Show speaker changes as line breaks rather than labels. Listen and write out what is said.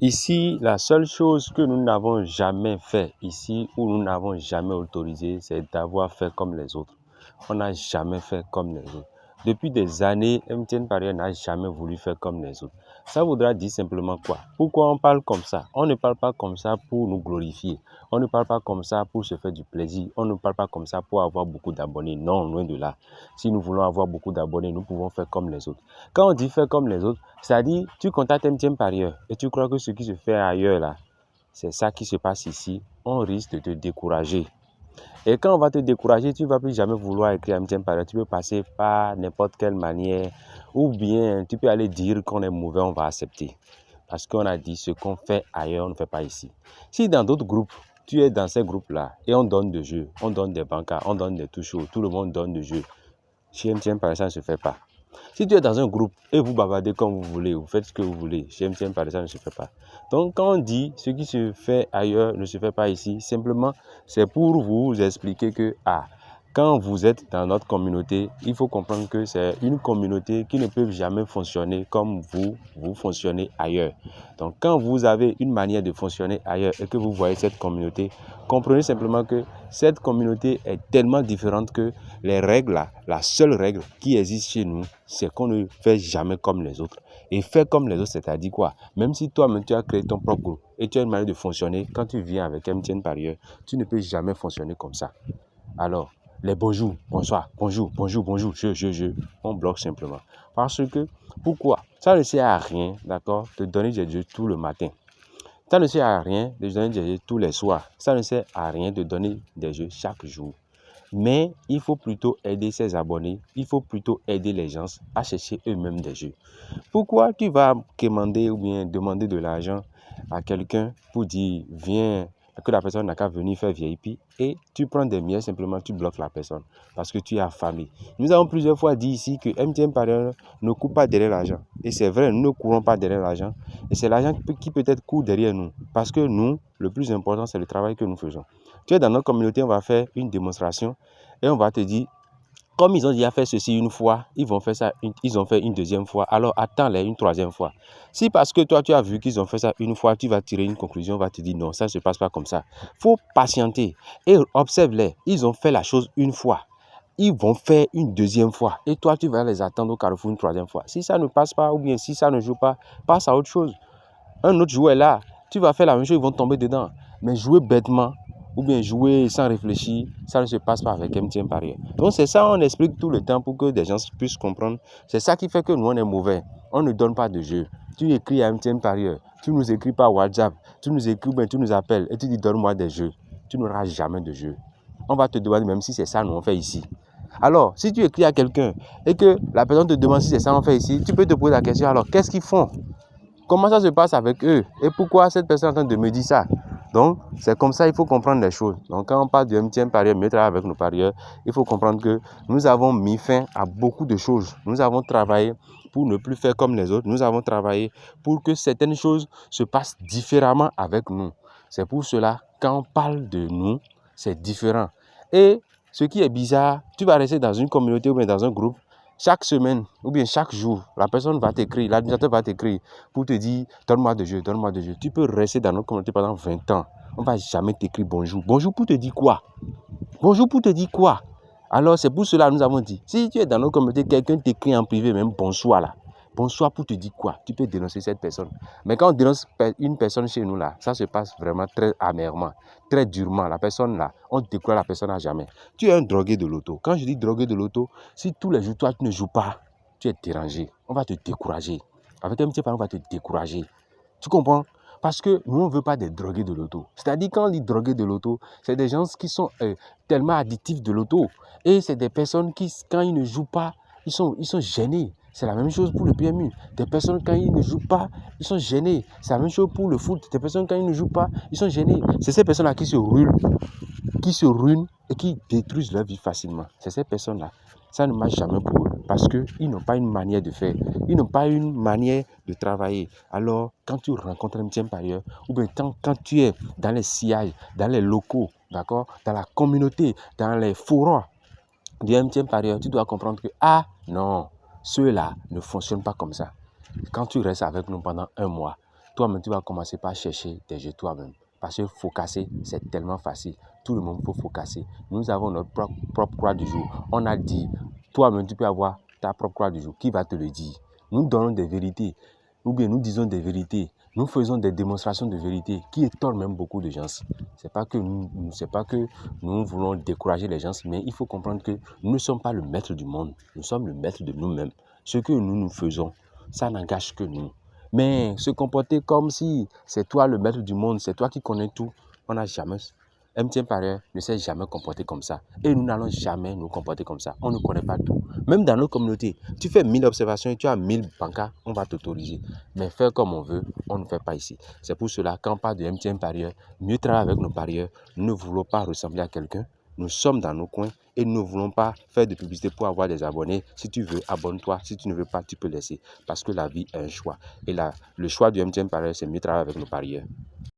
Ici, la seule chose que nous n'avons jamais fait ici, où nous n'avons jamais autorisé, c'est d'avoir fait comme les autres. On n'a jamais fait comme les autres. Depuis des années, MTN Paris n'a jamais voulu faire comme les autres. Ça voudra dire simplement quoi? Pourquoi on parle comme ça? On ne parle pas comme ça pour nous glorifier. On ne parle pas comme ça pour se faire du plaisir. On ne parle pas comme ça pour avoir beaucoup d'abonnés. Non, loin de là. Si nous voulons avoir beaucoup d'abonnés, nous pouvons faire comme les autres. Quand on dit faire comme les autres, c'est-à-dire tu contactes MTN Paris et tu crois que ce qui se fait ailleurs là, c'est ça qui se passe ici. On risque de te décourager. Et quand on va te décourager, tu ne vas plus jamais vouloir écrire MTN Paris. Tu peux passer par n'importe quelle manière. Ou bien, tu peux aller dire qu'on est mauvais, on va accepter. Parce qu'on a dit ce qu'on fait ailleurs, on ne fait pas ici. Si dans d'autres groupes, tu es dans ces groupes-là et on donne des jeux, on donne des bancards, on donne des touches, tout le monde donne des jeux. Chez MTN Paris, ça ne se fait pas. Si tu es dans un groupe et vous bavardez comme vous voulez, vous faites ce que vous voulez, chez MTN Paris, ça ne se fait pas. Donc, quand on dit ce qui se fait ailleurs ne se fait pas ici, simplement, c'est pour vous expliquer que, quand vous êtes dans notre communauté, il faut comprendre que c'est une communauté qui ne peut jamais fonctionner comme vous fonctionnez ailleurs. Donc, quand vous avez une manière de fonctionner ailleurs et que vous voyez cette communauté, comprenez simplement que cette communauté est tellement différente que les règles, la seule règle qui existe chez nous, c'est qu'on ne fait jamais comme les autres. Et faire comme les autres, c'est-à-dire quoi? Même si toi-même tu as créé ton propre groupe et tu as une manière de fonctionner, quand tu viens avec MTN Paris, tu ne peux jamais fonctionner comme ça. Alors, les bonjour, bonsoir, bonjour, on bloque simplement. Parce que, pourquoi? Ça ne sert à rien, d'accord, de donner des jeux tout le matin. Ça ne sert à rien de donner des jeux tous les soirs. Ça ne sert à rien de donner des jeux chaque jour. Mais il faut plutôt aider ses abonnés, il faut plutôt aider les gens à chercher eux-mêmes des jeux. Pourquoi tu vas commander ou bien demander de l'argent à quelqu'un pour dire viens, que la personne n'a qu'à venir faire VIP et tu prends des miettes, simplement tu bloques la personne parce que tu es affamé. Nous avons plusieurs fois dit ici que MTN Paris ne court pas derrière l'argent. Et c'est vrai, nous ne courons pas derrière l'argent. Et c'est l'argent qui peut-être court derrière nous. Parce que nous, le plus important, c'est le travail que nous faisons. Tu es dans notre communauté, on va faire une démonstration et on va te dire, comme ils ont déjà fait ceci une fois, ils vont faire ça, ils ont fait une deuxième fois, alors attends-les une troisième fois. Si parce que toi, tu as vu qu'ils ont fait ça une fois, tu vas tirer une conclusion, on va te dire non, ça ne se passe pas comme ça. Il faut patienter et observe-les. Ils ont fait la chose une fois. Ils vont faire une deuxième fois. Et toi, tu vas les attendre au carrefour une troisième fois. Si ça ne passe pas ou bien si ça ne joue pas, passe à autre chose. Un autre joueur est là, tu vas faire la même chose, ils vont tomber dedans. Mais jouer bêtement, ou bien jouer sans réfléchir, ça ne se passe pas avec MTN Paris. Donc c'est ça, on explique tout le temps pour que des gens puissent comprendre. C'est ça qui fait que nous, on est mauvais. On ne donne pas de jeu. Tu écris à MTN Paris, tu nous écris par WhatsApp, tu nous écris, ben, tu nous appelles et tu dis donne-moi des jeux. Tu n'auras jamais de jeu. On va te demander même si c'est ça nous on fait ici. Alors, si tu écris à quelqu'un et que la personne te demande si c'est ça qu'on fait ici, tu peux te poser la question, alors qu'est-ce qu'ils font? Comment ça se passe avec eux? Et pourquoi cette personne est en train de me dire ça? Donc, c'est comme ça, il faut comprendre les choses. Donc, quand on parle de MTN Paris, mieux travailler avec nos parieurs, il faut comprendre que nous avons mis fin à beaucoup de choses. Nous avons travaillé pour ne plus faire comme les autres. Nous avons travaillé pour que certaines choses se passent différemment avec nous. C'est pour cela, quand on parle de nous, c'est différent. Et ce qui est bizarre, tu vas rester dans une communauté ou bien dans un groupe, chaque semaine ou bien chaque jour, la personne va t'écrire, l'administrateur va t'écrire pour te dire donne-moi de jeu, donne-moi de jeu. Tu peux rester dans notre communauté pendant 20 ans. On ne va jamais t'écrire bonjour. Bonjour pour te dire quoi? Bonjour pour te dire quoi? Alors c'est pour cela que nous avons dit, si tu es dans notre communauté, quelqu'un t'écrit en privé, même bonsoir là. Bonsoir pour te dire quoi? Tu peux dénoncer cette personne. Mais quand on dénonce une personne chez nous là, ça se passe vraiment très amèrement, très durement. La personne là, on décourage la personne à jamais. Tu es un drogué de l'auto. Quand je dis drogué de l'auto, si tous les jours toi tu ne joues pas, tu es dérangé. On va te décourager. Avec un petit parent, on va te décourager. Tu comprends? Parce que nous, on ne veut pas des drogués de l'auto. C'est-à-dire, quand on dit drogués de l'auto, c'est des gens qui sont tellement addictifs de l'auto. Et c'est des personnes qui, quand ils ne jouent pas, ils sont gênés. C'est la même chose pour le PMU. Des personnes, quand ils ne jouent pas, ils sont gênés. C'est la même chose pour le foot. Des personnes, quand ils ne jouent pas, ils sont gênés. C'est ces personnes-là qui se ruinent et qui détruisent leur vie facilement. C'est ces personnes-là. Ça ne marche jamais pour eux parce qu'ils n'ont pas une manière de faire. Ils n'ont pas une manière de travailler. Alors, quand tu rencontres un MTN Paris, ou bien quand tu es dans les sillages, dans les locaux, d'accord, dans la communauté, dans les forums du MTN Paris, tu dois comprendre que, non, ceux-là ne fonctionnent pas comme ça. Quand tu restes avec nous pendant un mois, toi-même, tu vas commencer par chercher tes jeux toi-même. Parce que focasser, c'est tellement facile. Tout le monde peut focasser. Nous avons notre propre croix du jour. On a dit, toi-même, tu peux avoir ta propre croix du jour. Qui va te le dire? Nous donnons des vérités. Ou bien nous disons des vérités. Nous faisons des démonstrations de vérité qui étonnent même beaucoup de gens. C'est pas que nous voulons décourager les gens, mais il faut comprendre que nous ne sommes pas le maître du monde. Nous sommes le maître de nous-mêmes. Ce que nous faisons, ça n'engage que nous. Mais se comporter comme si c'est toi le maître du monde, c'est toi qui connais tout, on n'a jamais. MTN Parieur ne s'est jamais comporté comme ça. Et nous n'allons jamais nous comporter comme ça. On ne connaît pas tout. Même dans notre communauté, tu fais 1000 observations et tu as 1000 bancards, on va t'autoriser. Mais faire comme on veut, on ne fait pas ici. C'est pour cela, quand on parle de MTN Parieur, mieux travailler avec nos parieurs. Nous ne voulons pas ressembler à quelqu'un. Nous sommes dans nos coins et nous ne voulons pas faire de publicité pour avoir des abonnés. Si tu veux, abonne-toi. Si tu ne veux pas, tu peux laisser. Parce que la vie est un choix. Et là, le choix du MTN Parieur, c'est mieux travailler avec nos parieurs.